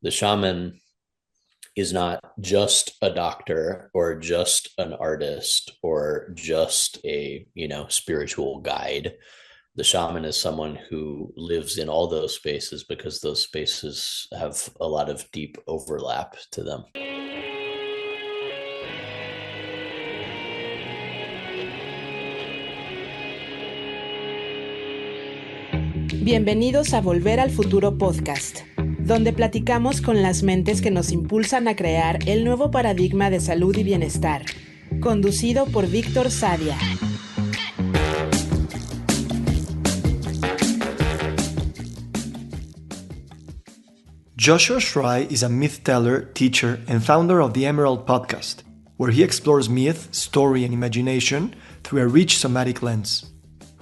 The shaman is not just a doctor or just an artist or just a, spiritual guide. The shaman is someone who lives in all those spaces because those spaces have a lot of deep overlap to them. Bienvenidos a Volver al Futuro Podcast, donde platicamos con las mentes que nos impulsan a crear el nuevo paradigma de salud y bienestar, conducido por Víctor Sadia. Joshua Schry is a myth teller, teacher, and founder of the Emerald Podcast, where he explores myth, story, and imagination through a rich somatic lens.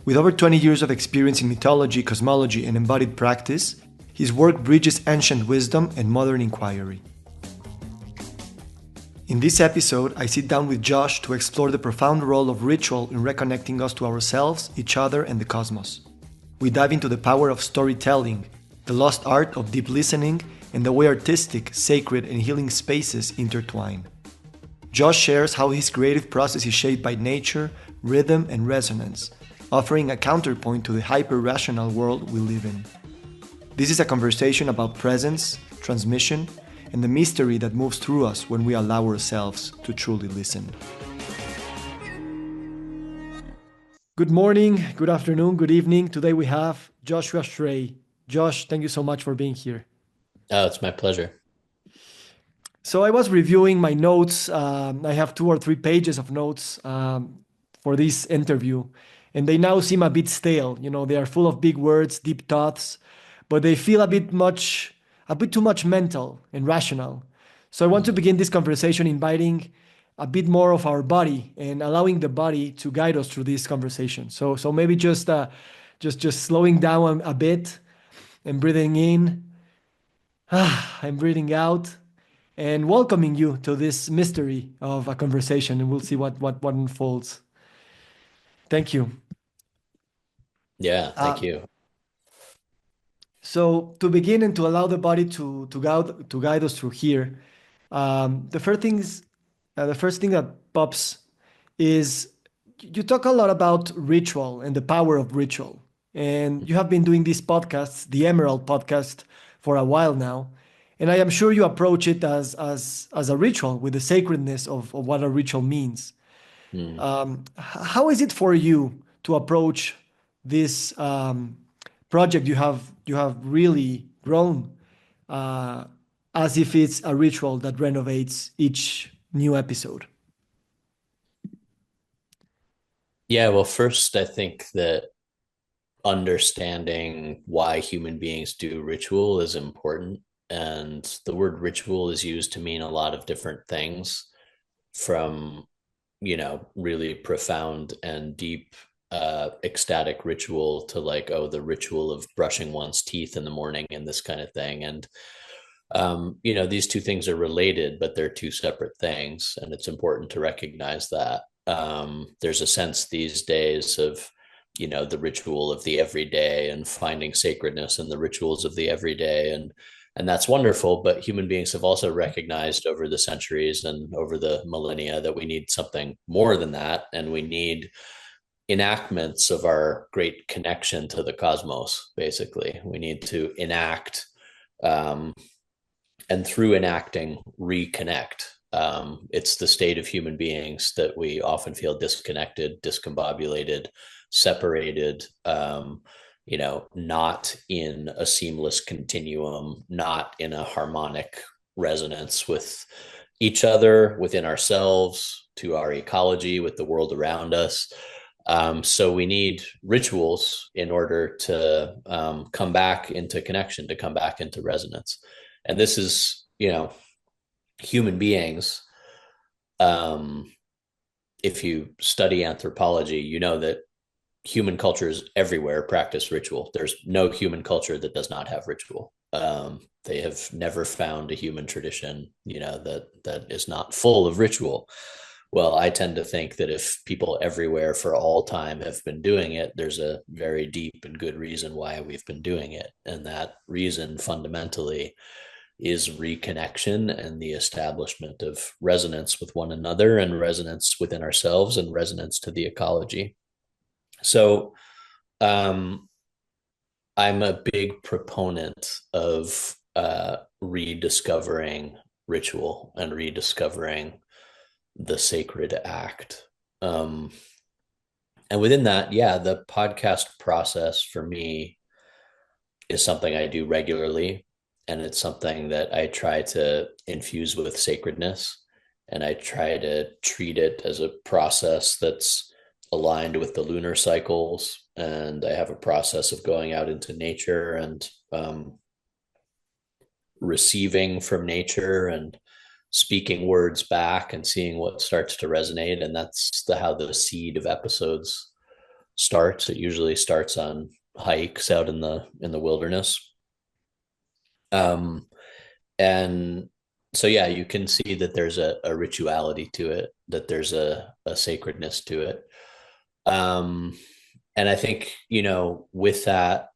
With over 20 years of experience in mythology, cosmology, and embodied practice, his work bridges ancient wisdom and modern inquiry. In this episode, I sit down with Josh to explore the profound role of ritual in reconnecting us to ourselves, each other, and the cosmos. We dive into the power of storytelling, the lost art of deep listening, and the way artistic, sacred, and healing spaces intertwine. Josh shares how his creative process is shaped by nature, rhythm, and resonance, offering a counterpoint to the hyper-rational world we live in. This is a conversation about presence, transmission, and the mystery that moves through us when we allow ourselves to truly listen. Good morning, good afternoon, good evening. Today we have Joshua Schray. Josh, thank you so much for being here. Oh, it's my pleasure. So I was reviewing my notes. I have 2 or 3 pages of notes for this interview, and they now seem a bit stale. You know, they are full of big words, deep thoughts, but they feel a bit too much mental and rational. So I want to begin this conversation inviting a bit more of our body and allowing the body to guide us through this conversation. So maybe just slowing down a bit and breathing in, and breathing out, and welcoming you to this mystery of a conversation, and we'll see what unfolds. Thank you. Yeah, thank you. So to begin and to allow the body to guide us through here, the first thing that pops is you talk a lot about ritual and the power of ritual, and you have been doing these podcasts, the Emerald Podcast, for a while now, and I am sure you approach it as a ritual with the sacredness of what a ritual means. How is it for you to approach this project you have really grown as if it's a ritual that renovates each new episode? Yeah, well, first, I think that understanding why human beings do ritual is important. And the word ritual is used to mean a lot of different things, from, really profound and deep ecstatic ritual to like, oh, the ritual of brushing one's teeth in the morning and this kind of thing. And these two things are related, but they're two separate things, and it's important to recognize that. There's a sense these days of, the ritual of the everyday and finding sacredness in the rituals of the everyday, and that's wonderful. But human beings have also recognized over the centuries and over the millennia that we need something more than that, and we need enactments of our great connection to the cosmos. Basically, we need to enact, and through enacting, reconnect. It's the state of human beings that we often feel disconnected, discombobulated, separated, not in a seamless continuum, not in a harmonic resonance with each other, within ourselves, to our ecology, with the world around us. So we need rituals in order to come back into connection, to come back into resonance. And this is, human beings. If you study anthropology, you know that human cultures everywhere practice ritual. There's no human culture that does not have ritual. They have never found a human tradition, that is not full of ritual. Well, I tend to think that if people everywhere for all time have been doing it, there's a very deep and good reason why we've been doing it. And that reason fundamentally is reconnection and the establishment of resonance with one another and resonance within ourselves and resonance to the ecology. So I'm a big proponent of rediscovering ritual and rediscovering the sacred act. Um, and within that, yeah, the podcast process for me is something I do regularly. And it's something that I try to infuse with sacredness. And I try to treat it as a process that's aligned with the lunar cycles. And I have a process of going out into nature and receiving from nature and speaking words back and seeing what starts to resonate. And that's how the seed of episodes starts. It usually starts on hikes out in the wilderness. And so yeah, you can see that there's a rituality to it, that there's a sacredness to it. And I think, with that,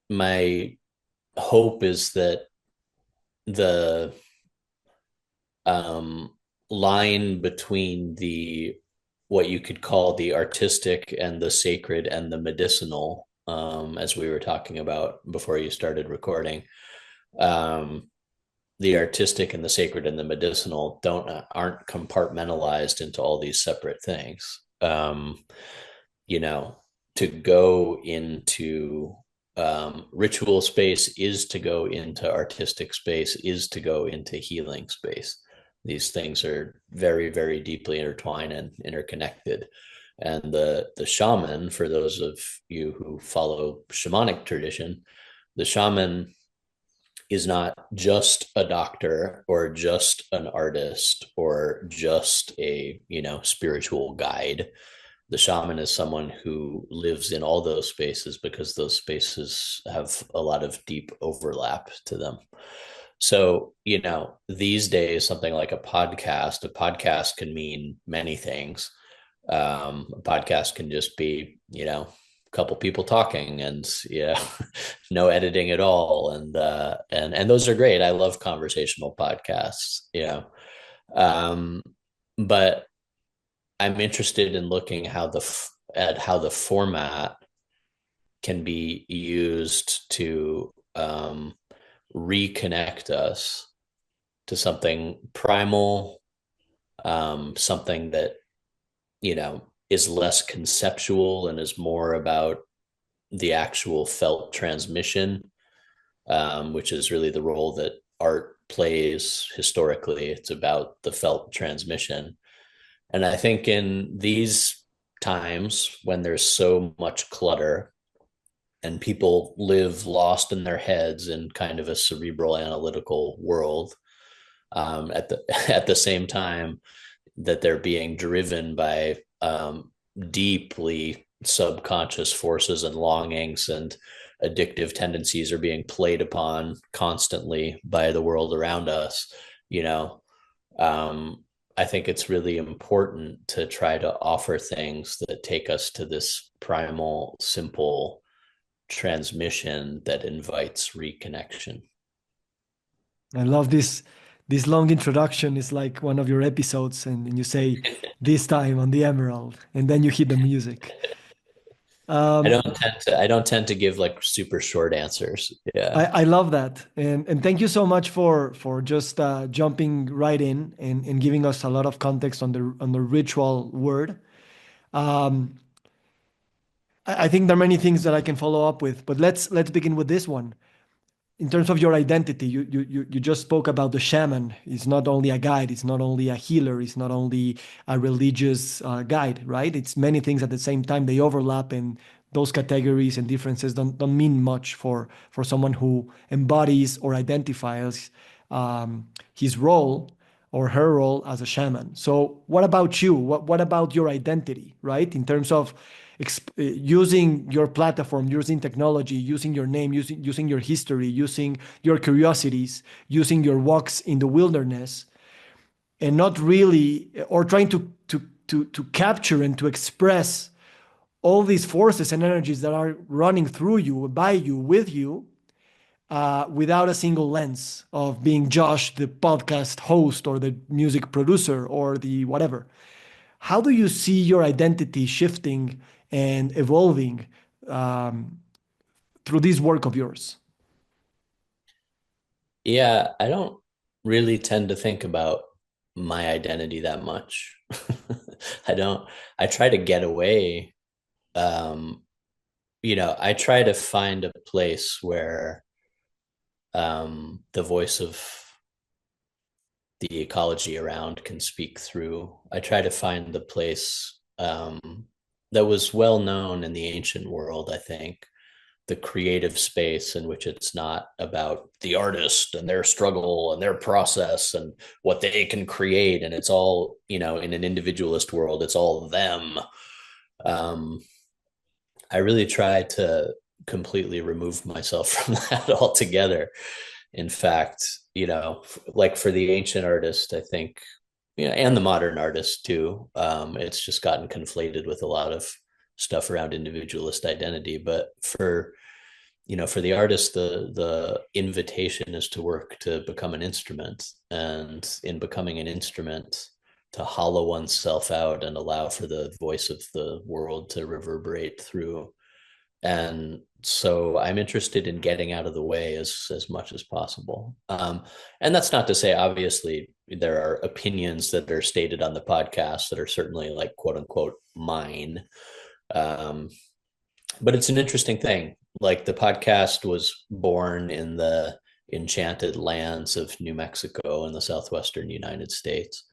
my hope is that the line between the what you could call the artistic and the sacred and the medicinal, as we were talking about before you started recording, the artistic and the sacred and the medicinal aren't compartmentalized into all these separate things. To go into ritual space is to go into artistic space, is to go into healing space. These things are very, very deeply intertwined and interconnected. And the shaman, for those of you who follow shamanic tradition, the shaman is not just a doctor or just an artist or just a spiritual guide. The shaman is someone who lives in all those spaces because those spaces have a lot of deep overlap to them. So, these days, something like a podcast can mean many things. A podcast can just be, a couple people talking and no editing at all. And those are great. I love conversational podcasts, but I'm interested in looking at how the format can be used to reconnect us to something primal, something that is less conceptual and is more about the actual felt transmission, which is really the role that art plays historically. It's about the felt transmission. And I think in these times when there's so much clutter and people live lost in their heads in kind of a cerebral analytical world, at the same time that they're being driven by deeply subconscious forces and longings, and addictive tendencies are being played upon constantly by the world around us. I think it's really important to try to offer things that take us to this primal, simple transmission that invites reconnection. I love this. This long introduction is like one of your episodes, and you say this time on the Emerald, and then you hit the music. I Um, don't tend to give like super short answers. Yeah. I love that, and thank you so much for just jumping right in and giving us a lot of context on the ritual word. Um, I think there are many things that I can follow up with, but let's begin with this one. In terms of your identity, you just spoke about the shaman. It's not only a guide, it's not only a healer, it's not only a religious guide, right? It's many things at the same time. They overlap, and those categories and differences don't mean much for someone who embodies or identifies his role or her role as a shaman. So, what about you? What about your identity, right? In terms of using your platform, using technology, using your name, using your history, using your curiosities, using your walks in the wilderness, and not really, or trying to capture and to express all these forces and energies that are running through you, by you, with you, without a single lens of being Josh, the podcast host or the music producer or the whatever. How do you see your identity shifting and evolving um, through this work of yours? Yeah, I don't really tend to think about my identity that much. I don't, I try to get away. Um, I try to find a place where the voice of the ecology around can speak through. I try to find the place that was well known in the ancient world, I think, the creative space in which it's not about the artist and their struggle and their process and what they can create. And it's all, in an individualist world, it's all them. Um, I really try to completely remove myself from that altogether. In fact, like for the ancient artist, I think, and the modern artist too, it's just gotten conflated with a lot of stuff around individualist identity. But for the artist, the invitation is to work to become an instrument, and in becoming an instrument, to hollow oneself out and allow for the voice of the world to reverberate through. And so I'm interested in getting out of the way as much as possible. And that's not to say, obviously, there are opinions that are stated on the podcast that are certainly like quote unquote mine. Um, but it's an interesting thing. Like the podcast was born in the enchanted lands of New Mexico in the southwestern United States.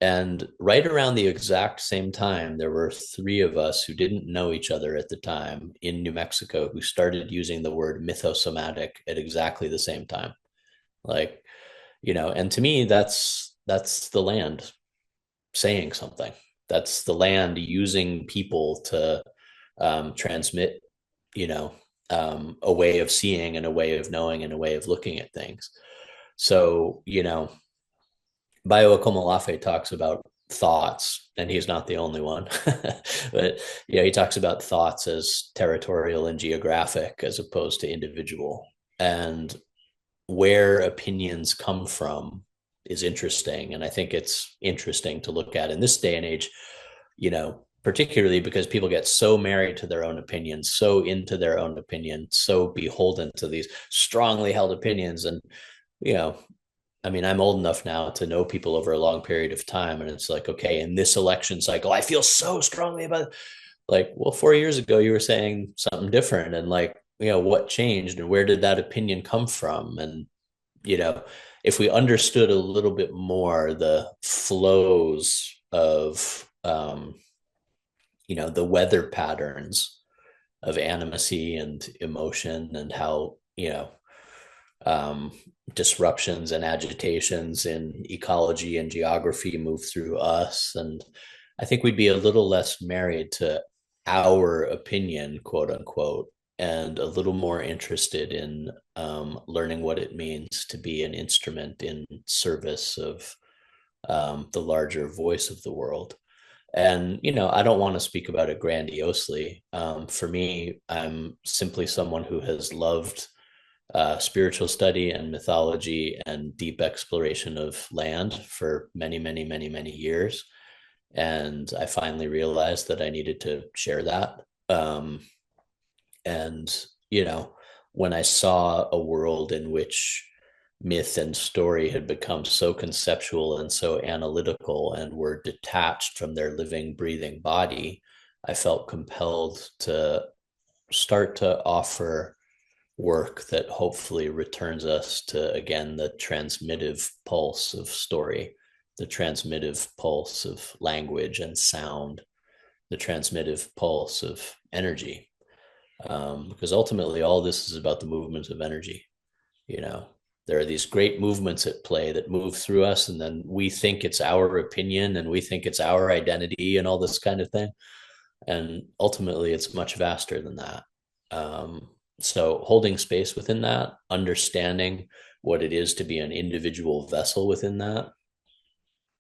And right around the exact same time, there were three of us who didn't know each other at the time in New Mexico who started using the word mythosomatic at exactly the same time. Like, and to me, that's the land saying something. That's the land using people to transmit, a way of seeing and a way of knowing and a way of looking at things. So, Bayo Akomolafe talks about thoughts, and he's not the only one. But he talks about thoughts as territorial and geographic as opposed to individual. And where opinions come from is interesting. And I think it's interesting to look at in this day and age, particularly because people get so married to their own opinion, so into their own opinion, so beholden to these strongly held opinions. And, I'm old enough now to know people over a long period of time. And it's like, okay, in this election cycle, I feel so strongly about it. Like, well, 4 years ago, you were saying something different. And like, what changed and where did that opinion come from? And, if we understood a little bit more the flows of, the weather patterns of animacy and emotion and how, disruptions and agitations in ecology and geography move through us. And I think we'd be a little less married to our opinion, quote unquote, and a little more interested in learning what it means to be an instrument in service of the larger voice of the world. And, I don't want to speak about it grandiosely. For me, I'm simply someone who has loved spiritual study and mythology and deep exploration of land for many, many, many, many years. And I finally realized that I needed to share that. And, when I saw a world in which myth and story had become so conceptual and so analytical and were detached from their living, breathing body, I felt compelled to start to offer work that hopefully returns us to, again, the transmittive pulse of story, the transmittive pulse of language and sound, the transmittive pulse of energy. Because ultimately, all this is about the movement of energy. There are these great movements at play that move through us, and then we think it's our opinion and we think it's our identity and all this kind of thing. And ultimately, it's much vaster than that. So holding space within that, understanding what it is to be an individual vessel within that,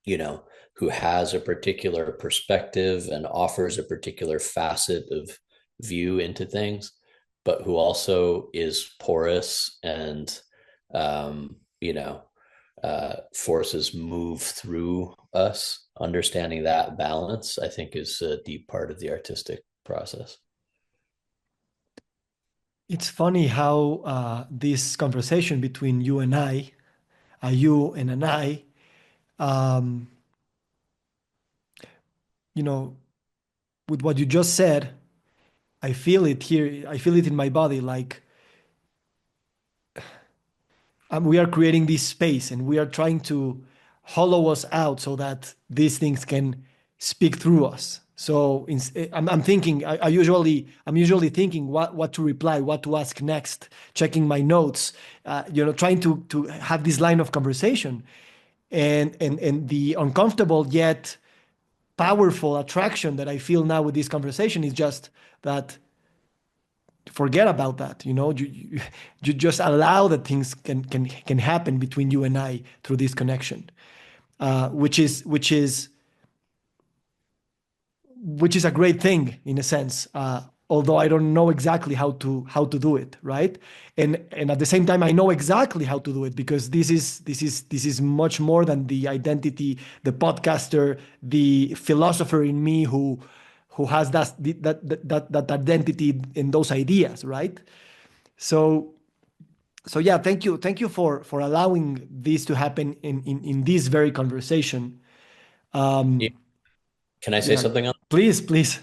who has a particular perspective and offers a particular facet of view into things, but who also is porous and, you know, forces move through us. Understanding that balance, I think, is a deep part of the artistic process. It's funny how this conversation between you and I, a you and an I, um, you know, with what you just said, I feel it here. I feel it in my body. Like we are creating this space and we are trying to hollow us out so that these things can speak through us. So I'm thinking, I'm usually thinking what to reply, what to ask next, checking my notes, trying to have this line of conversation, and the uncomfortable yet powerful attraction that I feel now with this conversation is just that forget about that. You just allow that things can happen between you and I through this connection, which is a great thing in a sense, although I don't know exactly how to do it, right? And at the same time I know exactly how to do it, because this is much more than the identity, the podcaster, the philosopher in me who has that identity and those ideas, right? So so yeah, thank you for allowing this to happen in this very conversation. Yeah. um Can I say yeah, something else? please.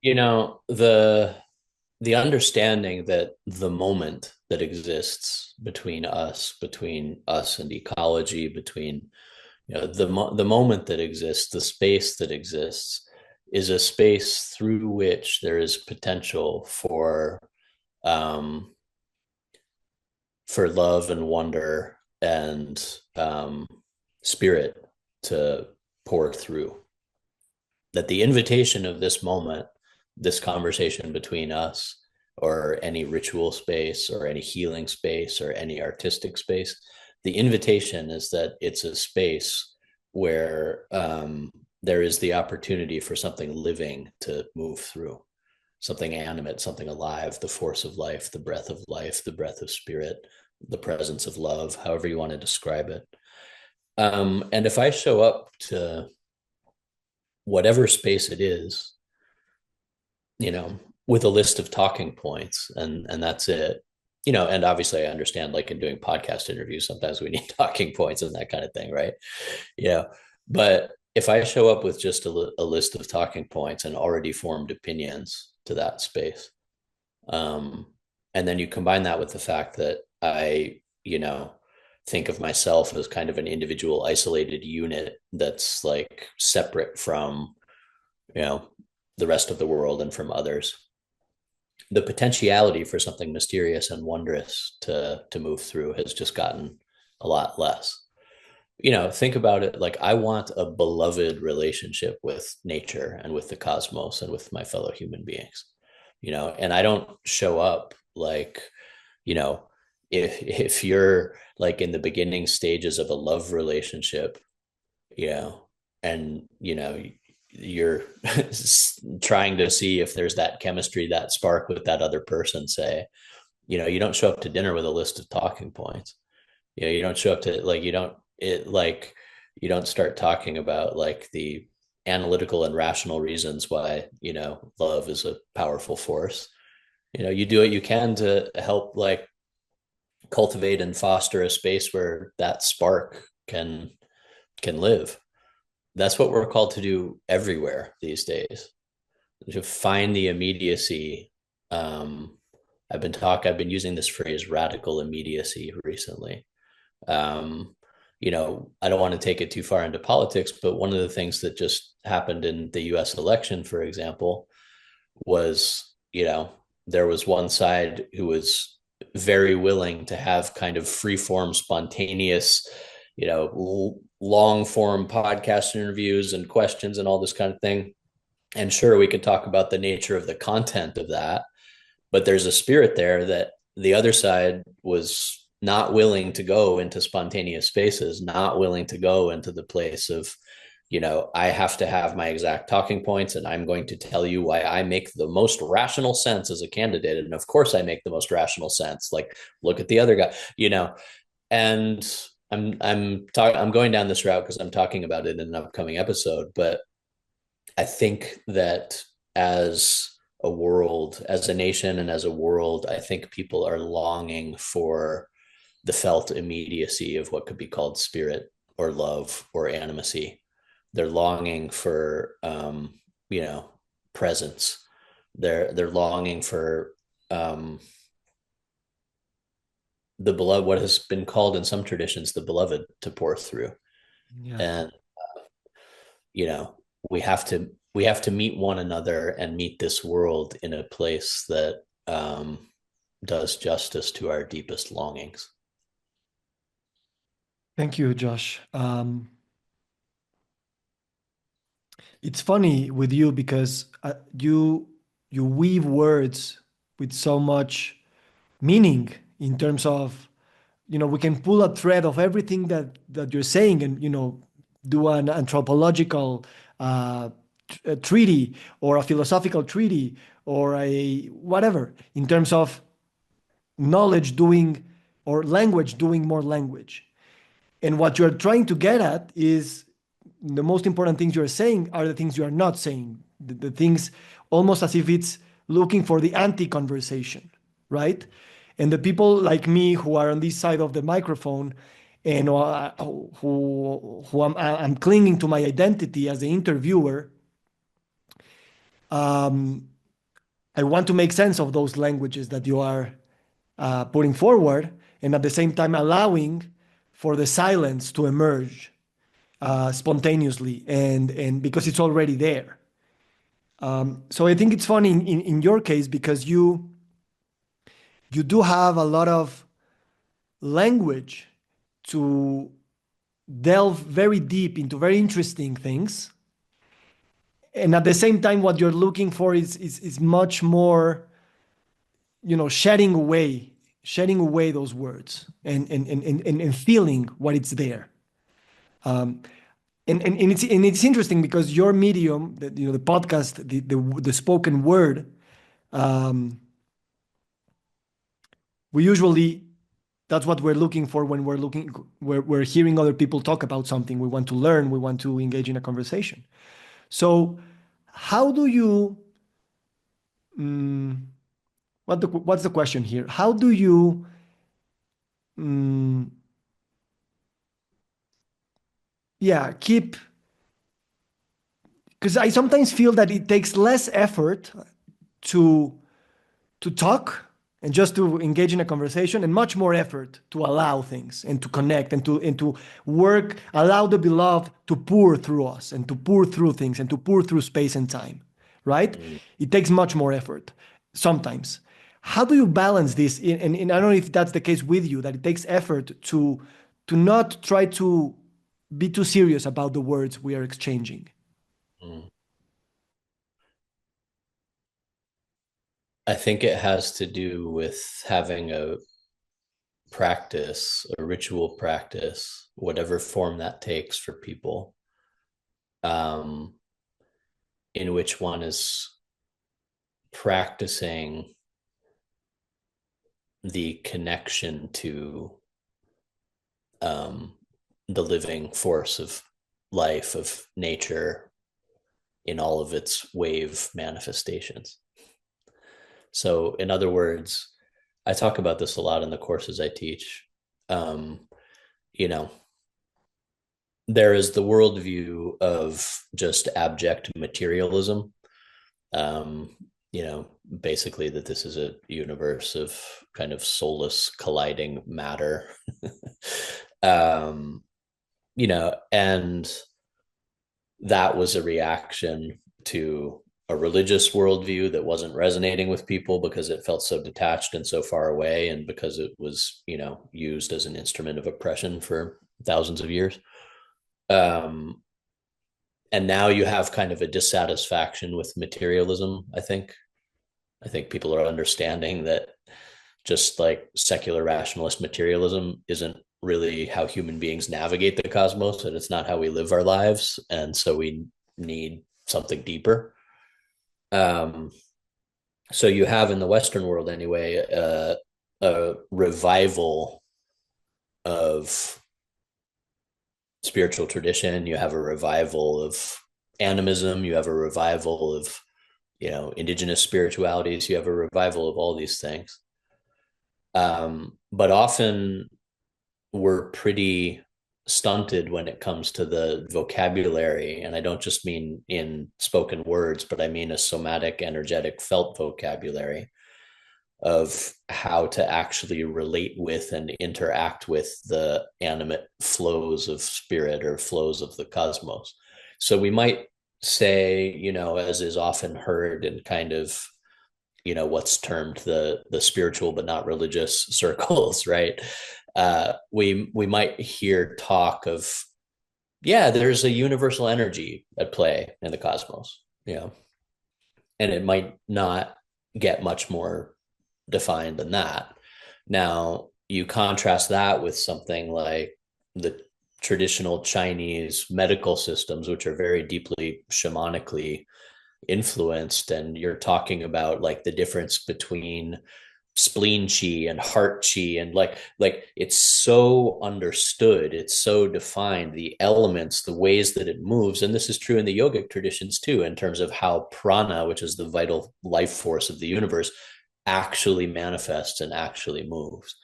The understanding that the moment that exists between us and ecology, between, the moment that exists, the space that exists, is a space through which there is potential um, for love and wonder and, spirit to pour through. That the invitation of this moment, this conversation between us, or any ritual space, or any healing space, or any artistic space, the invitation is that it's a space where, there is the opportunity for something living to move through, something animate, something alive, the force of life, the breath of spirit, the presence of love, however you want to describe it. And if I show up to whatever space it is, with a list of talking points, and that's it. And obviously I understand, like in doing podcast interviews, sometimes we need talking points and that kind of thing, right? But if I show up with just a list of talking points and already formed opinions to that space, um, and then you combine that with the fact that I, think of myself as kind of an individual isolated unit that's like separate from, you know, the rest of the world and from others, the potentiality for something mysterious and wondrous to move through has just gotten a lot less. Think about it, like I want a beloved relationship with nature and with the cosmos and with my fellow human beings, and I don't show up like, you know if you're like in the beginning stages of a love relationship, you know and you're trying to see if there's that chemistry, that spark with that other person, say, you don't show up to dinner with a list of talking points. You don't show up to, like, you don't start talking about like the analytical and rational reasons why, love is a powerful force. You do what you can to help, like, cultivate and foster a space where that spark can live. That's what we're called to do everywhere these days, to find the immediacy. I've been using this phrase radical immediacy recently. I don't want to take it too far into politics, but one of the things that just happened in the US election, for example, was, there was one side who was very willing to have kind of free form, spontaneous, long form podcast interviews and questions and all this kind of thing. And sure, we could talk about the nature of the content of that, but there's a spirit there that the other side was not willing to go into spontaneous spaces, not willing to go into the place of, I have to have my exact talking points, and I'm going to tell you why I make the most rational sense as a candidate. And of course I make the most rational sense. Like, look at the other guy, and I'm going down this route because I'm talking about it in an upcoming episode. But I think that as a world, as a nation, and as a world, I think people are longing for the felt immediacy of what could be called spirit or love or animacy. They're longing for presence. They're longing for the beloved, what has been called in some traditions the beloved, to pour through. Yeah. And we have to meet one another and meet this world in a place that does justice to our deepest longings. Thank you, Josh. It's funny with you because you weave words with so much meaning in terms of, we can pull a thread of everything that you're saying and, do an anthropological a treaty or a philosophical treaty or a whatever in terms of knowledge doing or language doing more language. And what you're trying to get at is the most important things you're saying are the things you are not saying, the things almost as if it's looking for the anti-conversation, right? And the people like me who are on this side of the microphone and who I'm clinging to my identity as the interviewer, I want to make sense of those languages that you are putting forward, and at the same time allowing for the silence to emerge spontaneously, and because it's already there. So I think it's funny in your case because you do have a lot of language to delve very deep into very interesting things. And at the same time, what you're looking for is much more, shedding away those words and feeling what it's there. And it's interesting because your medium, the podcast, the spoken word, we usually, that's what we're looking for when we're hearing other people talk about something. We want to learn, we want to engage in a conversation. So how do you, what's the question here? How do you, keep, because I sometimes feel that it takes less effort to talk and just to engage in a conversation, and much more effort to allow things and to connect and to work, allow the beloved to pour through us and to pour through things and to pour through space and time, right? It takes much more effort sometimes. How do you balance this? And I don't know if that's the case with you, that it takes effort to not try to be too serious about the words we are exchanging. I think it has to do with having a practice, a ritual practice, whatever form that takes for people, in which one is practicing the connection to the living force of life, of nature, in all of its wave manifestations. So, in other words, I talk about this a lot in the courses I teach. There is the worldview of just abject materialism. Basically that this is a universe of kind of soulless colliding matter. And that was a reaction to a religious worldview that wasn't resonating with people because it felt so detached and so far away, and because it was, used as an instrument of oppression for thousands of years. And now you have kind of a dissatisfaction with materialism. I think people are understanding that just like secular rationalist materialism isn't really how human beings navigate the cosmos, and it's not how we live our lives. And so we need something deeper. So you have in the Western world anyway, a revival of spiritual tradition. You have a revival of animism. You have a revival of, indigenous spiritualities. You have a revival of all these things. But often we're pretty stunted when it comes to the vocabulary. And I don't just mean in spoken words, but I mean a somatic, energetic, felt vocabulary of how to actually relate with and interact with the animate flows of spirit or flows of the cosmos. So we might say, as is often heard in kind of, what's termed the spiritual but not religious circles, right? We might hear talk of, yeah, there's a universal energy at play in the cosmos, and it might not get much more defined than that. Now, you contrast that with something like the traditional Chinese medical systems, which are very deeply shamanically influenced, and you're talking about like the difference between spleen chi and heart chi, and like it's so understood, it's so defined, the elements, the ways that it moves. And this is true in the yogic traditions too, in terms of how prana, which is the vital life force of the universe, actually manifests and actually moves,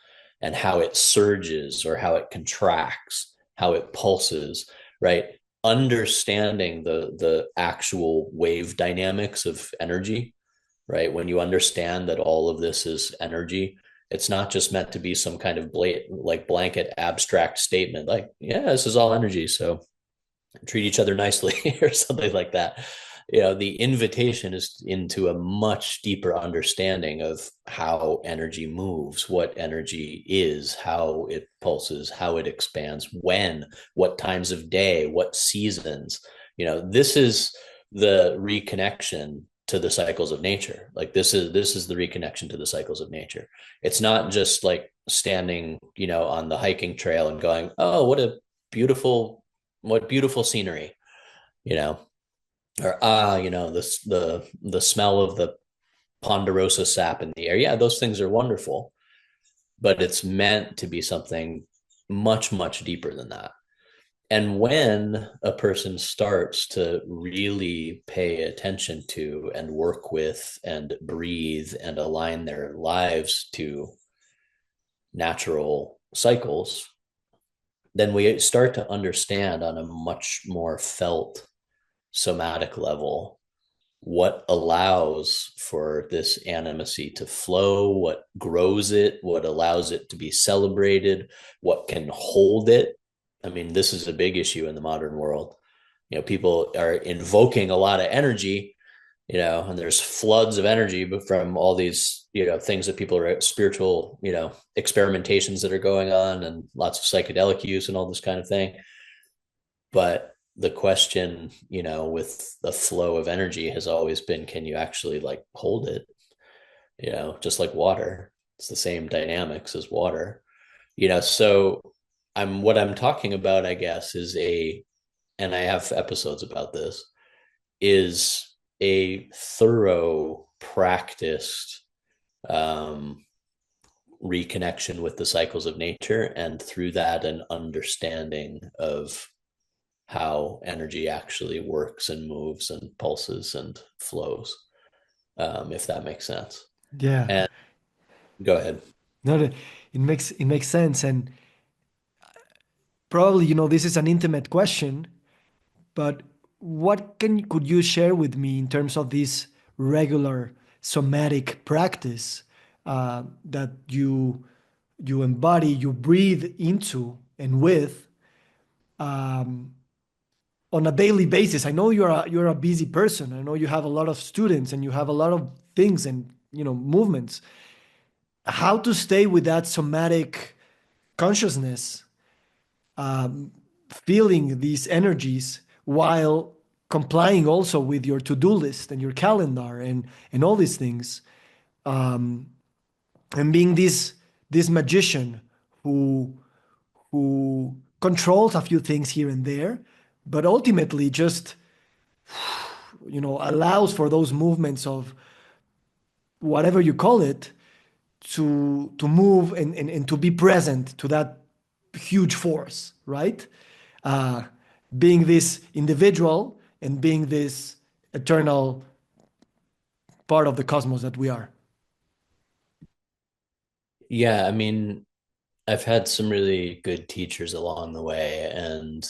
and how it surges or how it contracts, how it pulses, right? Understanding the actual wave dynamics of energy, right? When you understand that all of this is energy, it's not just meant to be some kind of blanket abstract statement like, yeah, this is all energy, so treat each other nicely or something like that. The invitation is into a much deeper understanding of how energy moves, what energy is, how it pulses, how it expands, when, what times of day, what seasons. This is the reconnection to the cycles of nature. Like this is the reconnection to the cycles of nature. It's not just like standing, on the hiking trail and going, oh, what beautiful scenery, or the smell of the ponderosa sap in the air. Yeah, those things are wonderful, but it's meant to be something much, much deeper than that. And when a person starts to really pay attention to and work with and breathe and align their lives to natural cycles, then we start to understand on a much more felt somatic level what allows for this animacy to flow, what grows it, what allows it to be celebrated, what can hold it. I mean, this is a big issue in the modern world. People are invoking a lot of energy, and there's floods of energy from all these, things that people are spiritual, experimentations that are going on, and lots of psychedelic use and all this kind of thing. But the question, with the flow of energy has always been, can you actually like hold it? Just like water, it's the same dynamics as water, so what I'm talking about, I guess, and I have episodes about this, is a thorough practiced reconnection with the cycles of nature, and through that an understanding of how energy actually works and moves and pulses and flows, if that makes sense. Yeah. And go ahead. No, it makes sense. And probably, this is an intimate question, but what could you share with me in terms of this regular somatic practice that you embody, you breathe into and with um, on a daily basis? I know you're a busy person. I know you have a lot of students and you have a lot of things and movements. How to stay with that somatic consciousness, um, feeling these energies while complying also with your to-do list and your calendar and all these things, um, and being this magician who who controls a few things here and there, but ultimately just, allows for those movements of whatever you call it to move and to be present to that huge force, right? Uh, being this individual and being this eternal part of the cosmos that we are. Yeah, I mean, I've had some really good teachers along the way, and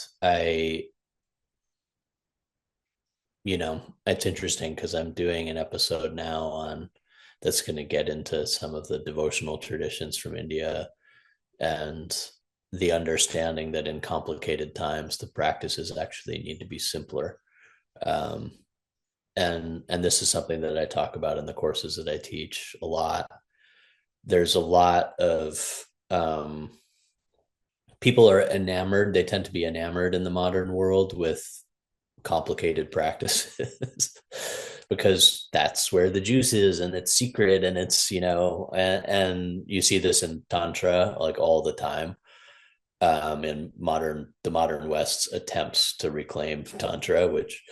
it's interesting because I'm doing an episode now on that's going to get into some of the devotional traditions from India and the understanding that in complicated times the practices actually need to be simpler. Um, and this is something that I talk about in the courses that I teach a lot. There's a lot of people are enamored. They tend to be enamored in the modern world with complicated practices because that's where the juice is and it's secret and it's and you see this in tantra like all the time, in the modern West's attempts to reclaim tantra, which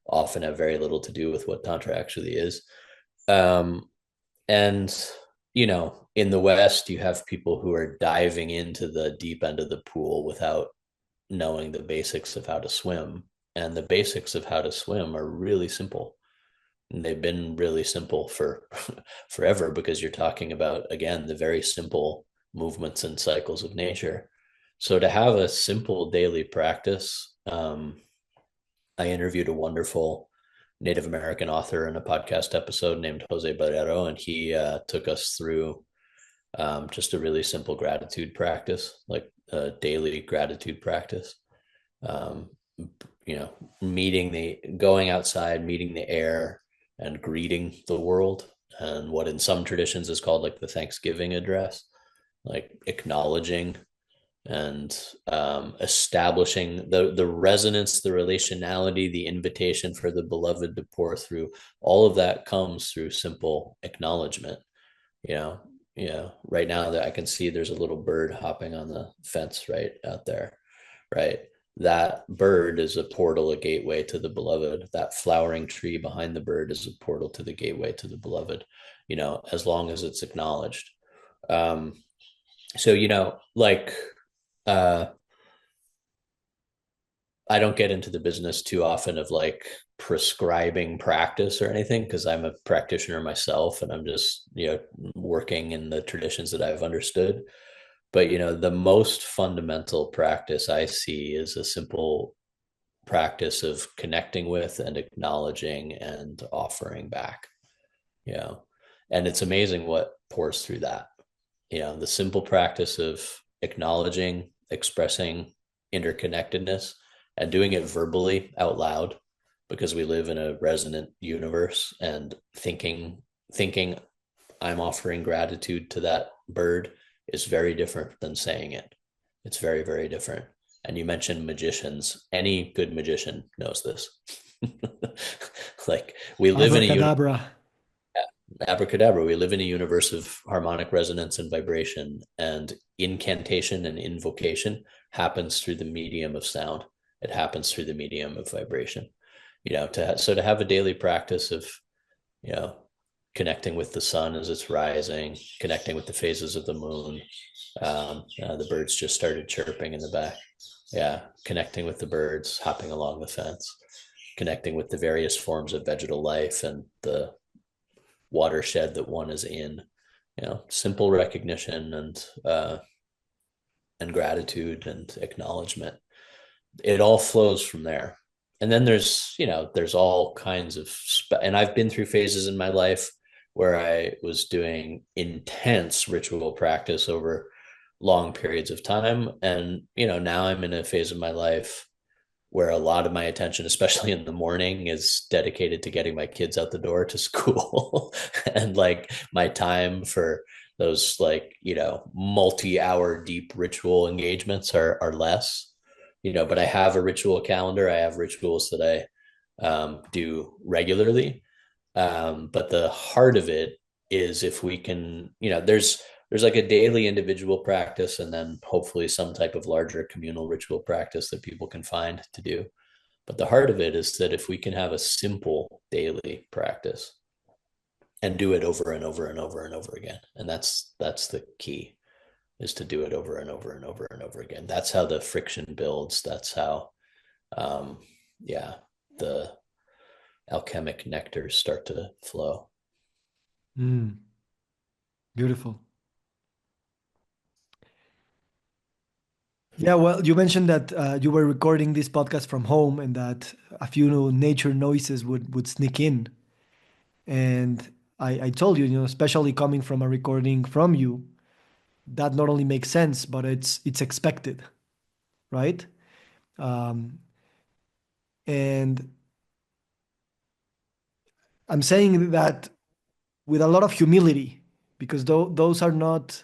often have very little to do with what tantra actually is. And in the West you have people who are diving into the deep end of the pool without knowing the basics of how to swim, and the basics of how to swim are really simple, and they've been really simple for forever, because you're talking about, again, the very simple movements and cycles of nature. So to have a simple daily practice, I interviewed a wonderful Native American author in a podcast episode named Jose Barrero, and he took us through just a really simple gratitude practice, like a daily gratitude practice. um, going outside, meeting the air, and greeting the world, and what in some traditions is called like the Thanksgiving address, like acknowledging and establishing the resonance, the relationality, the invitation for the beloved to pour through. All of that comes through simple acknowledgement. You know, right now that I can see there's a little bird hopping on the fence right out there, right? That bird is a portal, a gateway to the beloved. That flowering tree behind the bird is a portal to the gateway to the beloved, as long as it's acknowledged. Um, so, like, uh, I don't get into the business too often of like prescribing practice or anything, because I'm a practitioner myself and I'm just, working in the traditions that I've understood. But, the most fundamental practice I see is a simple practice of connecting with and acknowledging and offering back, and it's amazing what pours through that. The simple practice of acknowledging, expressing interconnectedness, and doing it verbally out loud, because we live in a resonant universe, and thinking I'm offering gratitude to that bird is very different than saying it. It's very, very different. And you mentioned magicians. Any good magician knows this. Like, we live in Abracadabra. abracadabra. We live in a universe of harmonic resonance and vibration, and incantation and invocation happens through the medium of sound. It happens through the medium of vibration. To have a daily practice of, connecting with the sun as it's rising, connecting with the phases of the moon. The birds just started chirping in the back. Yeah, connecting with the birds, hopping along the fence, connecting with the various forms of vegetal life and the watershed that one is in. Simple recognition and gratitude and acknowledgement. It all flows from there. And then there's all kinds of and I've been through phases in my life where I was doing intense ritual practice over long periods of time. And, now I'm in a phase of my life where a lot of my attention, especially in the morning, is dedicated to getting my kids out the door to school. And like my time for those multi-hour deep ritual engagements are less, but I have a ritual calendar. I have rituals that I do regularly. But the heart of it is, if we can, there's there's like a daily individual practice and then hopefully some type of larger communal ritual practice that people can find to do. But the heart of it is that if we can have a simple daily practice and do it over and over and over and over again, and that's the key, is to do it over and over and over and over again. That's how the friction builds. That's how yeah, the alchemic nectars start to flow. Beautiful. Yeah, well, you mentioned that you were recording this podcast from home and that a few nature noises would sneak in. And I told you, especially coming from a recording from you, that not only makes sense, but it's expected, right? Um, and I'm saying that with a lot of humility, because those are not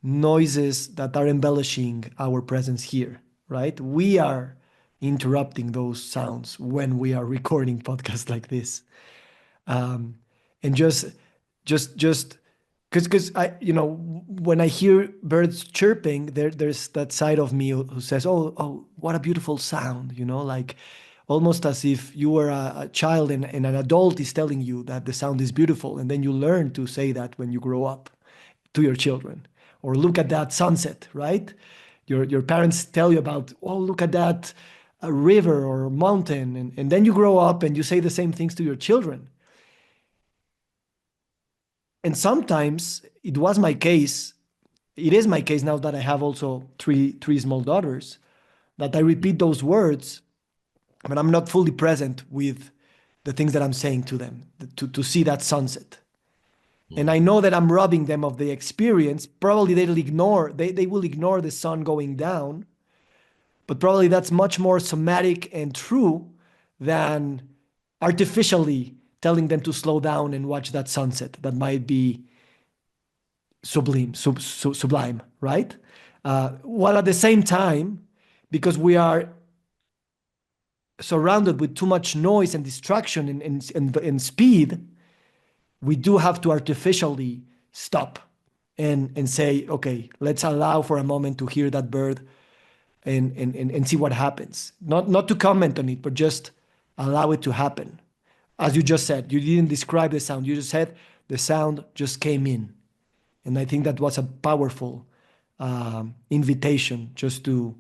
noises that are embellishing our presence here, right? We are interrupting those sounds when we are recording podcasts like this. Um, and just because when I hear birds chirping, there's that side of me who says, oh, what a beautiful sound, like almost as if you were a child and an adult is telling you that the sound is beautiful, and then you learn to say that when you grow up to your children. Or look at that sunset, right? Your parents tell you about, oh, look at that river or mountain, and then you grow up and you say the same things to your children. And sometimes it was my case, it is my case now that I have also three small daughters, that I repeat those words, but I'm not fully present with the things that I'm saying to them to see that sunset. And I know that I'm robbing them of the experience. Probably they will ignore the sun going down, but probably that's much more somatic and true than artificially telling them to slow down and watch that sunset that might be sublime, right? While at the same time, because we are surrounded with too much noise and distraction and speed, we do have to artificially stop and say, okay, let's allow for a moment to hear that bird and see what happens. Not to comment on it, but just allow it to happen. As you just said, you didn't describe the sound. You just said the sound just came in. And I think that was a powerful invitation just to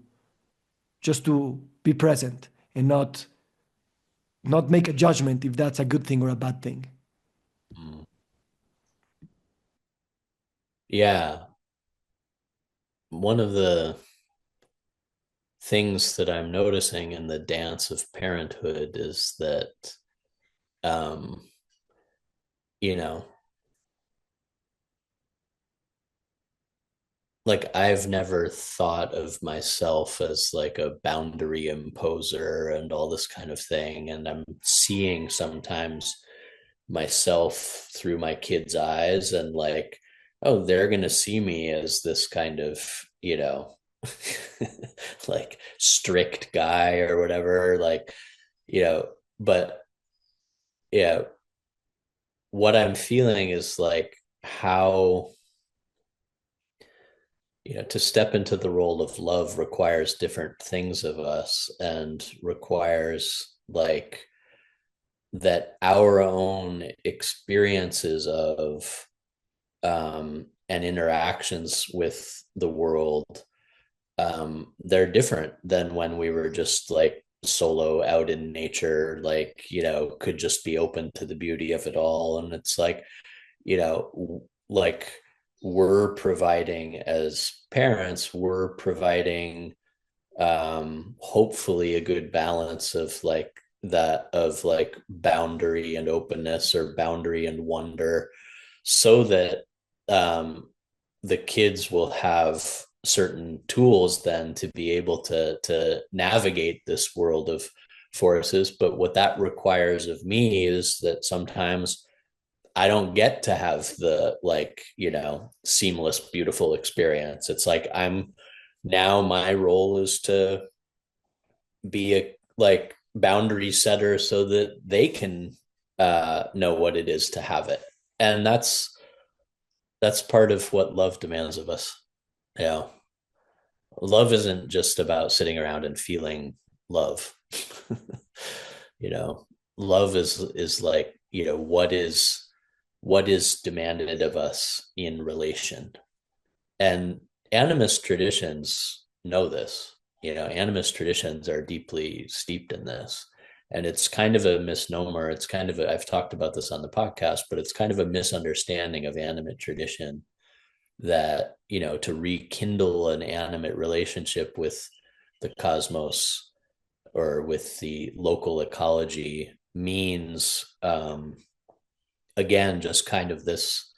be present and not make a judgment if that's a good thing or a bad thing. Yeah. One of the things that I'm noticing in the dance of parenthood is that, um, you know, like I've never thought of myself as like a boundary imposer and all this kind of thing. And I'm seeing sometimes myself through my kids' eyes and like, oh, they're going to see me as this kind of, like strict guy or whatever, like, but yeah, what I'm feeling is like how, to step into the role of love requires different things of us and requires like that our own experiences of and interactions with the world, they're different than when we were just like solo out in nature, like, could just be open to the beauty of it all. And it's like, like we're providing as parents, we're providing hopefully a good balance of like that, of like boundary and openness or boundary and wonder, so that the kids will have certain tools then to be able to navigate this world of forces. But what that requires of me is that sometimes I don't get to have the like, seamless, beautiful experience. It's like now my role is to be a like boundary setter so that they can know what it is to have it. And that's That's part of what love demands of us. Yeah. Love isn't just about sitting around and feeling love. you know, love is like, what is demanded of us in relation. And animist traditions know this. Animist traditions are deeply steeped in this. And it's kind of a misnomer. It's kind of I've talked about this on the podcast, but it's kind of a misunderstanding of animate tradition that, to rekindle an animate relationship with the cosmos or with the local ecology means, again, just kind of this,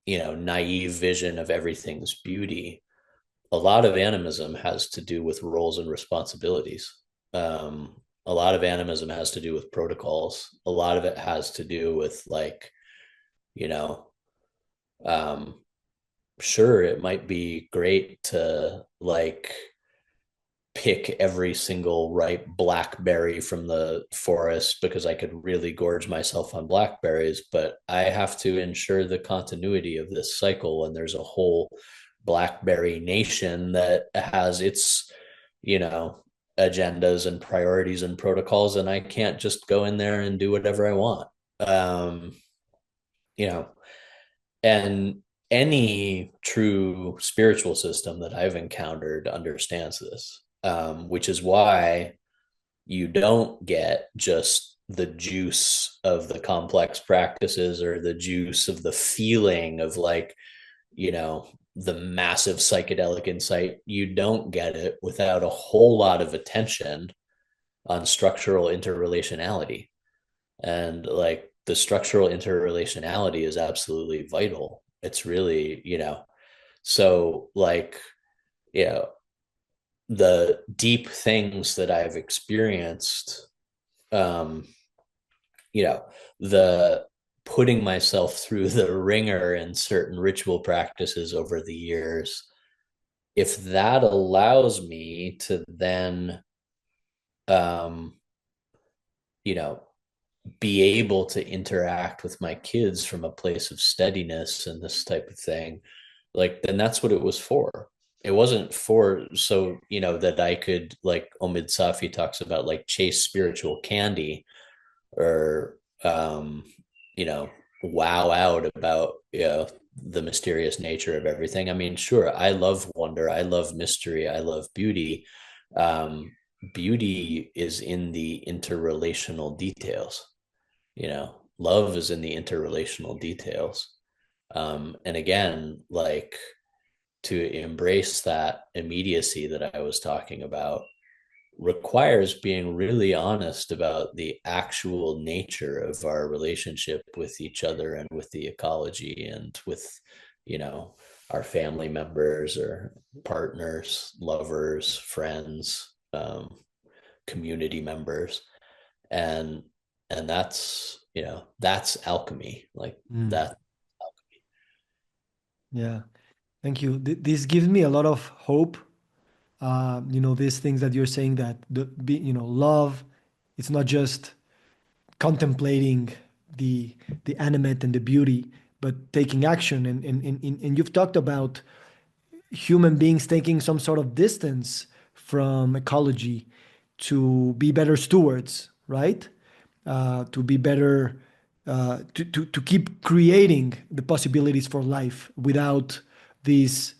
naive vision of everything's beauty. A lot of animism has to do with roles and responsibilities. A lot of animism has to do with protocols. A lot of it has to do with, like, you know, um, sure, it might be great to, like, pick every single ripe blackberry from the forest because I could really gorge myself on blackberries, but I have to ensure the continuity of this cycle. And there's a whole blackberry nation that has its, you know, agendas and priorities and protocols, and I can't just go in there and do whatever I want. Um, you know, and any true spiritual system that I've encountered understands this, which is why you don't get just the juice of the complex practices or the juice of the feeling of, like, the massive psychedelic insight. You don't get it without a whole lot of attention on structural interrelationality. And, like, the structural interrelationality is absolutely vital. It's really, so, like, you know, the deep things that I've experienced, um, the putting myself through the ringer in certain ritual practices over the years, if that allows me to then, um, you know, be able to interact with my kids from a place of steadiness and this type of thing, like, then that's what it was for. It wasn't for, so, that I could, like, Omid Safi talks about, like, chase spiritual candy, or, you know wow out about, the mysterious nature of everything. I mean, sure, I love wonder, I love mystery, I love beauty. um Beauty is in the interrelational details. Love is in the interrelational details. And again, like, to embrace that immediacy that I was talking about requires being really honest about the actual nature of our relationship with each other and with the ecology and with, our family members or partners, lovers, friends, community members. And and that's alchemy, like Mm, that. yeah, thank you. This gives me a lot of hope. These things that you're saying, that love, it's not just contemplating the animate and the beauty, but taking action. And you've talked about human beings taking some sort of distance from ecology to be better stewards, right? To be better, to keep creating the possibilities for life these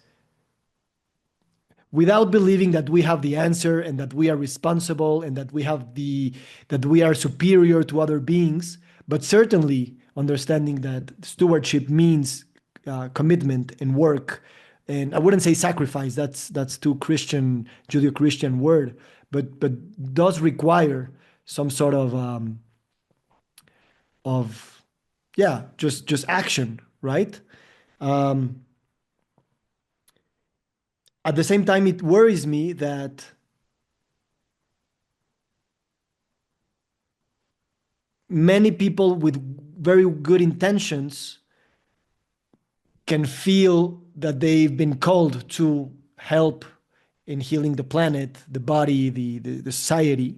without believing that we have the answer and that we are responsible and that we are superior to other beings, but certainly understanding that stewardship means commitment and work. And I wouldn't say sacrifice, that's too Christian, Judeo-Christian word, but does require some sort of yeah, just action, right? um, at the same time, it worries me that many people with very good intentions can feel that they've been called to help in healing the planet, the body, the society.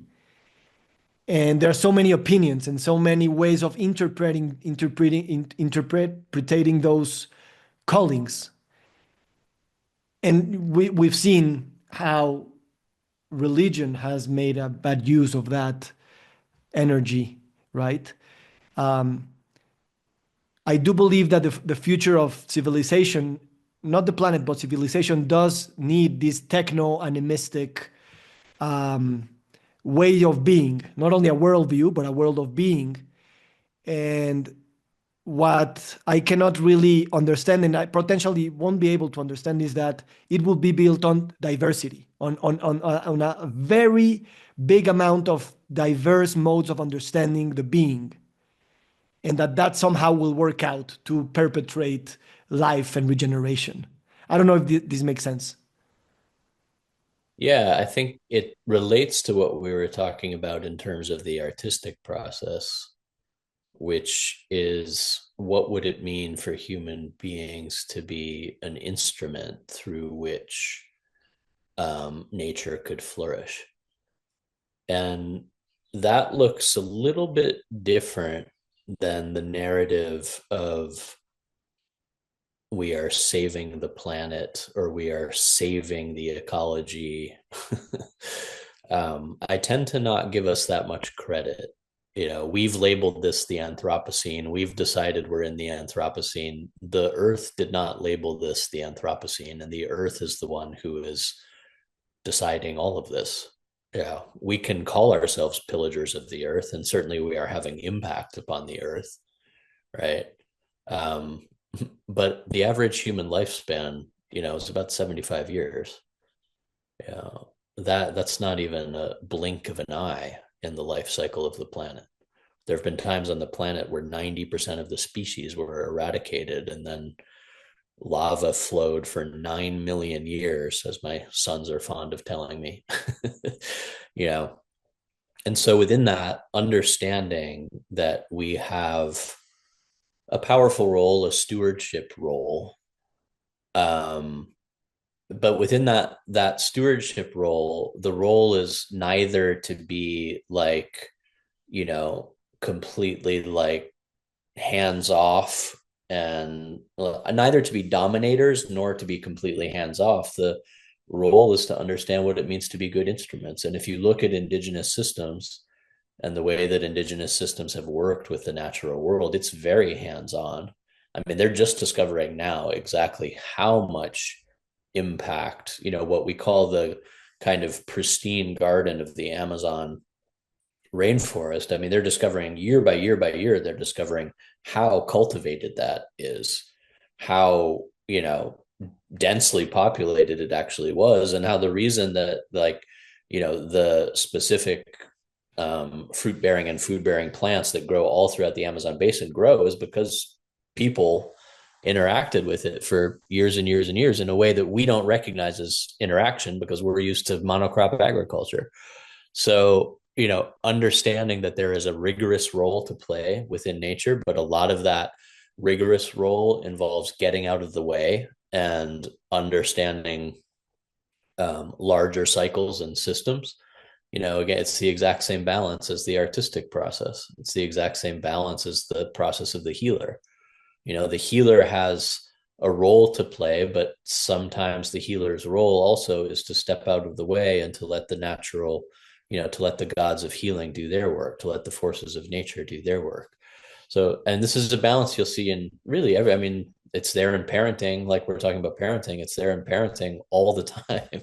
And there are so many opinions and so many ways of interpreting those callings. And we've seen how religion has made a bad use of that energy, right? Um, I do believe that the future of civilization, not the planet, but civilization, does need this techno animistic um, way of being, not only a worldview, but a world of being. And what I cannot really understand, and I potentially won't be able to understand, is that it will be built on diversity, on a very big amount of diverse modes of understanding the being, and that somehow will work out to perpetrate life and regeneration. I don't know if this makes sense. Yeah, I think it relates to what we were talking about in terms of the artistic process, which is what would it mean for human beings to be an instrument through which nature could flourish. And that looks a little bit different than the narrative of we are saving the planet or we are saving the ecology. I tend to not give us that much credit. You know, we've labeled this the Anthropocene. We've decided we're in the Anthropocene. The Earth did not label this the Anthropocene, and the Earth is the one who is deciding all of this. Yeah, we can call ourselves pillagers of the Earth, and certainly we are having impact upon the Earth, right? Um, but the average human lifespan, is about 75 years. Yeah, that's not even a blink of an eye in the life cycle of the planet. There have been times on the planet where 90% of the species were eradicated, and then lava flowed for 9 million years, as my sons are fond of telling me. you know, and so within that, understanding that we have a powerful role, a stewardship role. But within that stewardship role, the role is neither to be like, completely like hands off, and neither to be dominators nor to be completely hands off. The role is to understand what it means to be good instruments. And if you look at indigenous systems and the way that indigenous systems have worked with the natural world, it's very hands on. I mean, they're just discovering now exactly how much impact, what we call the kind of pristine garden of the Amazon rainforest. I mean, they're discovering year by year by year, they're discovering how cultivated that is, how, densely populated it actually was, and how the reason that, like, the specific fruit bearing and food bearing plants that grow all throughout the Amazon basin grow is because people interacted with it for years and years and years in a way that we don't recognize as interaction because we're used to monocrop agriculture. So, understanding that there is a rigorous role to play within nature, but a lot of that rigorous role involves getting out of the way and understanding larger cycles and systems. Again, it's the exact same balance as the artistic process. It's the exact same balance as the process of the healer. The healer has a role to play, but sometimes the healer's role also is to step out of the way and to let the natural, to let the gods of healing do their work, to let the forces of nature do their work. So, and this is a balance you'll see in really I mean, it's there in parenting, like we're talking about parenting, it's there in parenting all the time.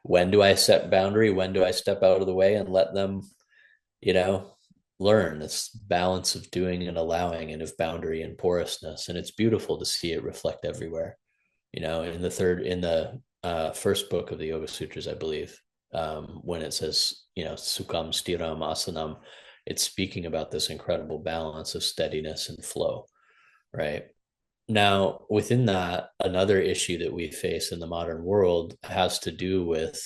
When do I set boundary? When do I step out of the way and let them, you know, learn this balance of doing and allowing, and of boundary and porousness? And it's beautiful to see it reflect everywhere. In the first book of the Yoga Sutras, I believe, when it says, Sukham Stiram Asanam, it's speaking about this incredible balance of steadiness and flow, right? Now, within that, another issue that we face in the modern world has to do with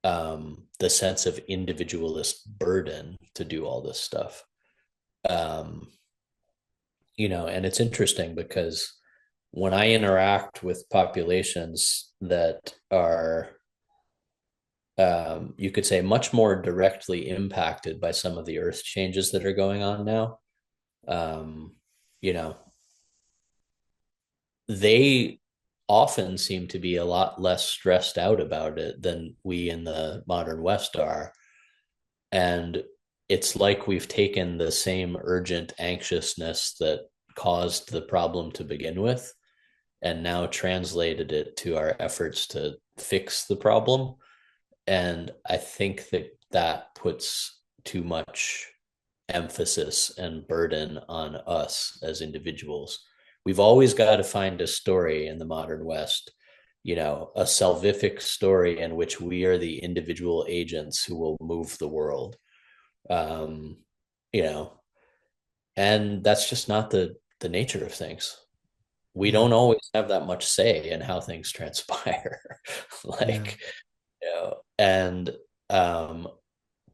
the sense of individualist burden to do all this stuff. Um, and it's interesting because when I interact with populations that are, you could say, much more directly impacted by some of the earth changes that are going on now, um, you know, they often seem to be a lot less stressed out about it than we in the modern West are. And it's like we've taken the same urgent anxiousness that caused the problem to begin with and now translated it to our efforts to fix the problem. And I think that that puts too much emphasis and burden on us as individuals. We've always got to find a story in the modern West, a salvific story in which we are the individual agents who will move the world. Um, you know, and that's just not the nature of things. We Yeah. don't always have that much say in how things transpire. Yeah. like, and um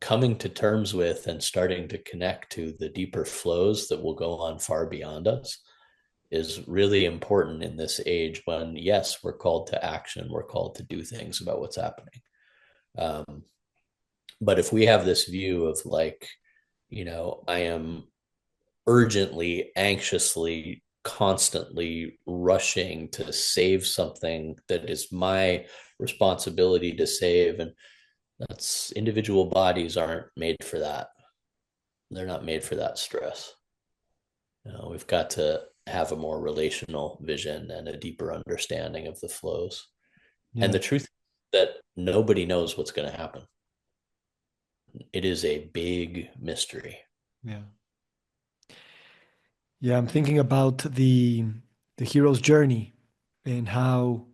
coming to terms with and starting to connect to the deeper flows that will go on far beyond us is really important in this age when, yes, we're called to action, we're called to do things about what's happening. Um, but if we have this view of like, I am urgently, anxiously, constantly rushing to save something that is my responsibility to save, and that's individual bodies aren't made for that. They're not made for that stress. We've got to have a more relational vision and a deeper understanding of the flows. And Yeah. the truth is that nobody knows what's going to happen. It is a big mystery. Yeah. Yeah. I'm thinking about the hero's journey and how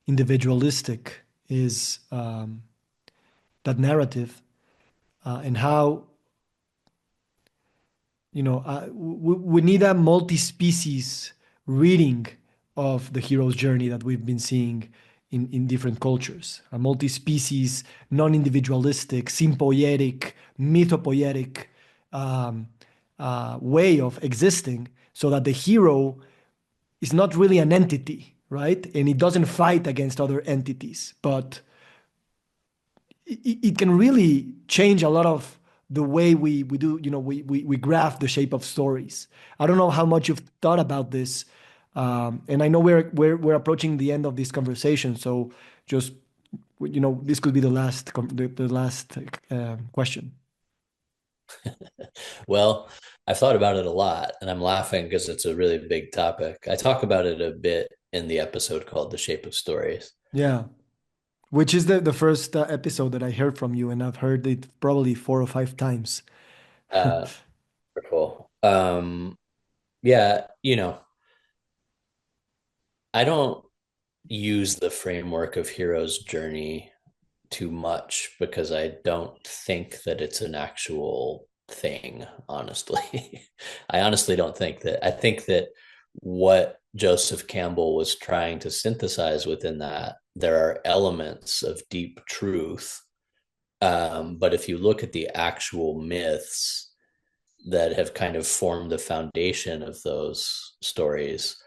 individualistic is that narrative, and how we need a multi-species reading of the hero's journey that we've been seeing in different cultures. A multi-species, non-individualistic, sympoietic, mythopoietic um, way of existing, so that the hero is not really an entity, right? And it doesn't fight against other entities, but it can really change a lot of the way we do, we graph the shape of stories. I don't know how much you've thought about this, and I know we're approaching the end of this conversation, so just this could be the last question. Well, I've thought about it a lot and I'm laughing because it's a really big topic. I talk about it a bit in the episode called The Shape of Stories. Yeah, which is the first episode that I heard from you, and I've heard it probably 4 or 5 times. Uh, Cool. Yeah, I don't use the framework of hero's journey too much because I don't think that it's an actual thing, honestly. I honestly don't think that. I think that what Joseph Campbell was trying to synthesize within that, there are elements of deep truth. But if you look at the actual myths that have kind of formed the foundation of those stories,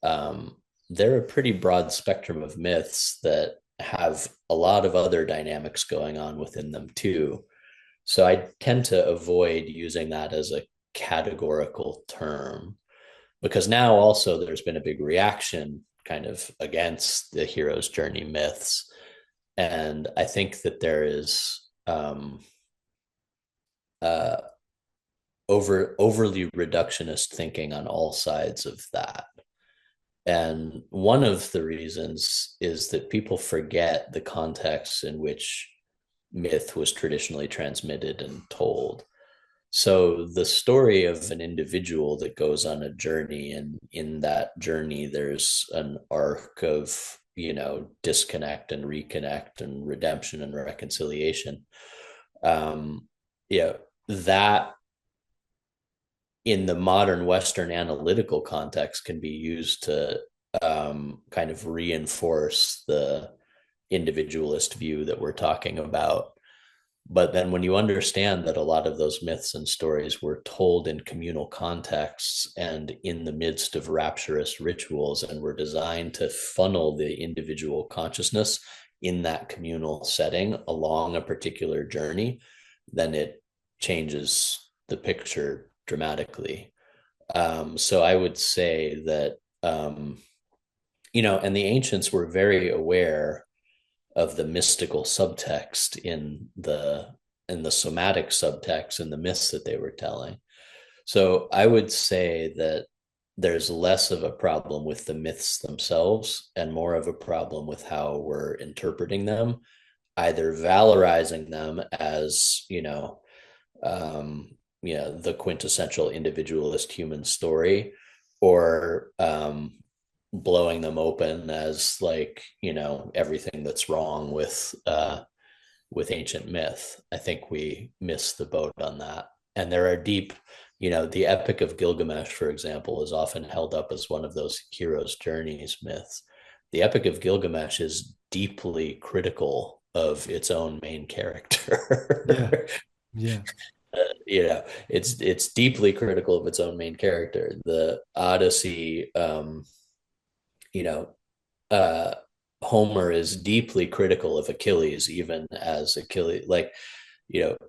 um, they're a pretty broad spectrum of myths that have a lot of other dynamics going on within them too. So I tend to avoid using that as a categorical term because now also there's been a big reaction kind of against the hero's journey myths. And I think that there is uh, overly reductionist thinking on all sides of that. And one of the reasons is that people forget the context in which myth was traditionally transmitted and told. So the story of an individual that goes on a journey, and in that journey, there's an arc of, disconnect and reconnect and redemption and reconciliation. Yeah, that in the modern Western analytical context can be used to kind of reinforce the individualist view that we're talking about. But then when you understand that a lot of those myths and stories were told in communal contexts and in the midst of rapturous rituals and were designed to funnel the individual consciousness in that communal setting along a particular journey, then it changes the picture dramatically. So I would say that and the ancients were very aware of the mystical subtext in the somatic subtext in the myths that they were telling. So I would say that there's less of a problem with the myths themselves and more of a problem with how we're interpreting them, either valorizing them as, the quintessential individualist human story, or blowing them open as like, everything that's wrong with ancient myth. I think we miss the boat on that. And there are deep, the Epic of Gilgamesh, for example, is often held up as one of those hero's journeys myths. The Epic of Gilgamesh is deeply critical of its own main Yeah. character. Yeah. It's deeply critical of its own main character. The Odyssey, you know, uh, Homer is deeply critical of Achilles, even as Achilles, like,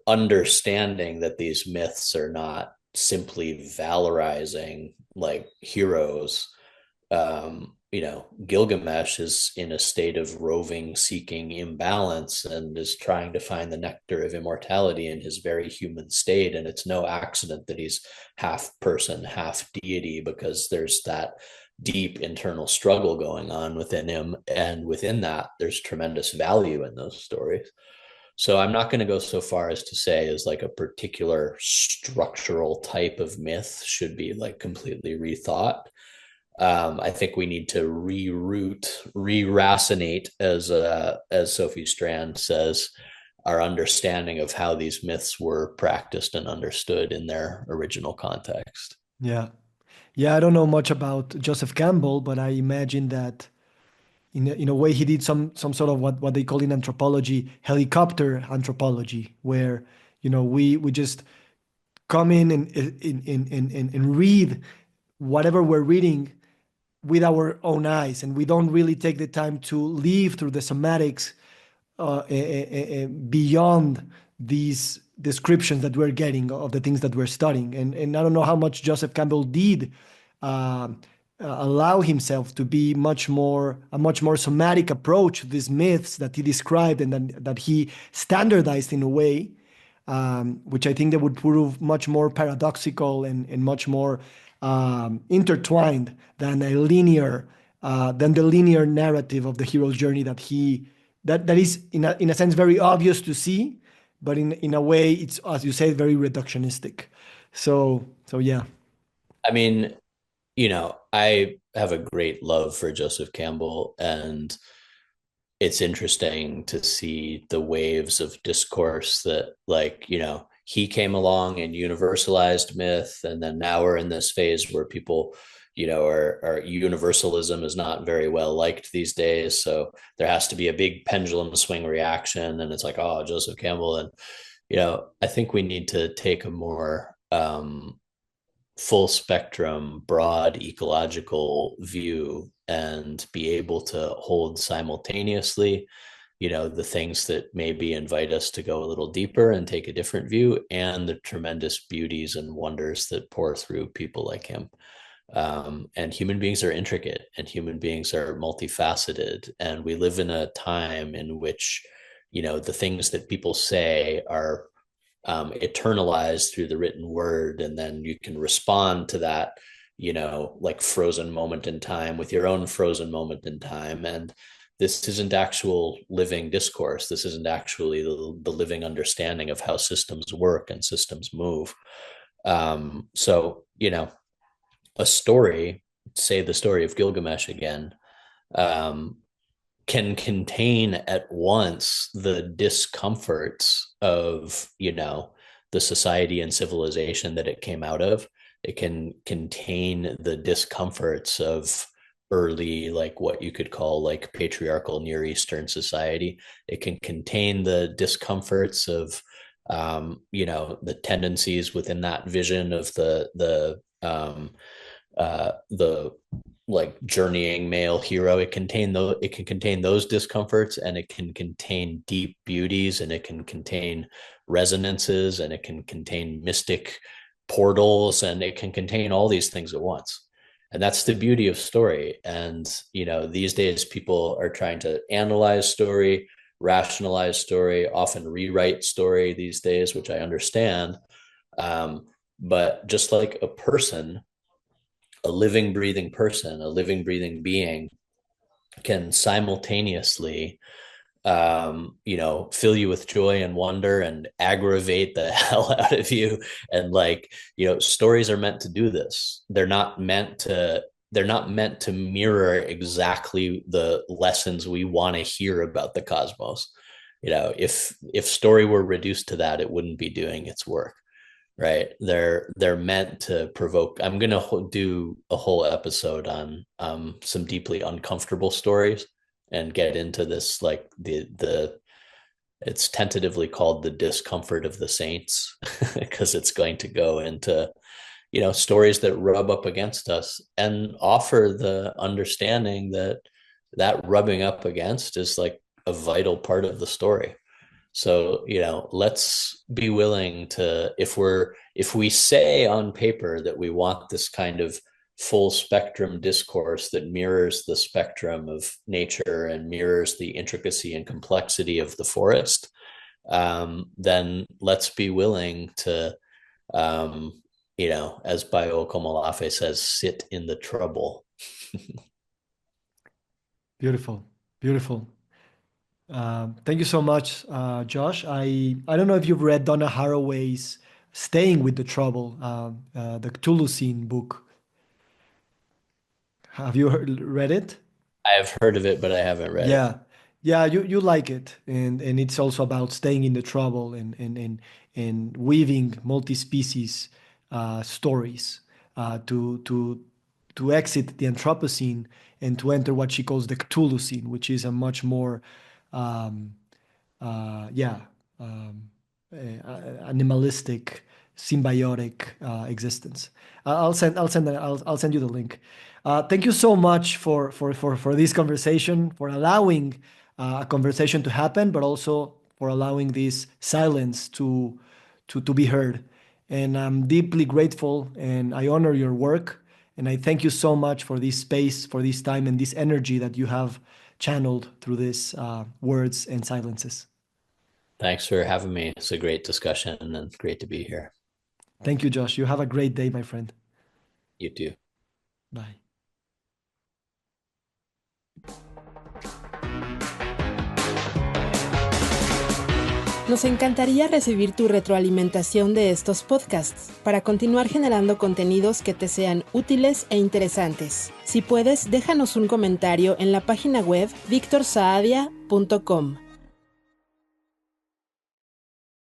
understanding that these myths are not simply valorizing like heroes. Gilgamesh is in a state of roving, seeking imbalance and is trying to find the nectar of immortality in his very human state. And it's no accident that he's half person, half deity, because there's that deep internal struggle going on within him. And within that, there's tremendous value in those stories. So I'm not going to go so far as to say as like a particular structural type of myth should be like completely rethought. I think we need to reroute, re-racinate, as Sophie Strand says, our understanding of how these myths were practiced and understood in their original context. Yeah. Yeah, I don't know much about Joseph Campbell, but I imagine that in a way he did some sort of what they call in anthropology helicopter anthropology, where we just come in and read whatever we're reading with our own eyes, and we don't really take the time to live through the somatics beyond these descriptions that we're getting of the things that we're studying. And I don't know how much Joseph Campbell did allow himself to be a much more somatic approach to these myths that he described and that he standardized in a way, which I think that would prove much more paradoxical and much more intertwined than the linear narrative of the hero's journey that is in a sense very obvious to see, but in a way it's, as you say, very reductionistic. So yeah. I mean, I have a great love for Joseph Campbell, and it's interesting to see the waves of discourse that, like, he came along and universalized myth, and then now we're in this phase where people, are universalism is not very well liked these days. So there has to be a big pendulum swing reaction, and it's like, oh, Joseph Campbell. And I think we need to take a more full spectrum, broad ecological view and be able to hold simultaneously, the things that maybe invite us to go a little deeper and take a different view, and the tremendous beauties and wonders that pour through people like him. And human beings are intricate, and human beings are multifaceted, and we live in a time in which, the things that people say are eternalized through the written word, and then you can respond to that, like frozen moment in time with your own frozen moment in time. And this isn't actual living discourse. This isn't actually the living understanding of how systems work and systems move. So a story, say the story of Gilgamesh again, can contain at once the discomforts of, the society and civilization that it came out of. It can contain the discomforts of early, like what you could call like patriarchal Near Eastern society. It can contain the discomforts of, the tendencies within that vision of the like journeying male hero. It can contain those discomforts, and it can contain deep beauties, and it can contain resonances, and it can contain mystic portals, and it can contain all these things at once. And that's the beauty of story. And, these days people are trying to analyze story, rationalize story, often rewrite story these days, which I understand. But just like a person, a living, breathing person, a living, breathing being can simultaneously fill you with joy and wonder and aggravate the hell out of you. And stories are meant to do this. They're not meant to mirror exactly the lessons we want to hear about the cosmos. If story were reduced to that, it wouldn't be doing its work. Right. They're meant to provoke. I'm going to do a whole episode on some deeply uncomfortable stories and get into this, like the it's tentatively called the discomfort of the saints, because it's going to go into stories that rub up against us and offer the understanding that rubbing up against is like a vital part of the story. So, let's be willing to, if we say on paper that we want this kind of full spectrum discourse that mirrors the spectrum of nature and mirrors the intricacy and complexity of the forest, then let's be willing to, as Bayo Komolafe says, sit in the trouble. Beautiful, beautiful. Thank you so much, Josh. I don't know if you've read Donna Haraway's Staying with the Trouble, the Cthulhu book. Have you read it? I have heard of it, but I haven't read it. Yeah, you like it, and it's also about staying in the trouble and weaving multi-species stories to exit the Anthropocene and to enter what she calls the Cthulhu, which is a much more um, yeah, animalistic, symbiotic existence. I'll send you the link. Thank you so much for this conversation, for allowing a conversation to happen, but also for allowing this silence to be heard. And I'm deeply grateful, and I honor your work. And I thank you so much for this space, for this time, and this energy that you have channeled through these words and silences. Thanks for having me. It's a great discussion and great to be here. Thank you, Josh. You have a great day, my friend. You too. Bye. Nos encantaría recibir tu retroalimentación de estos podcasts para continuar generando contenidos que te sean útiles e interesantes. Si puedes, déjanos un comentario en la página web victorsaadia.com.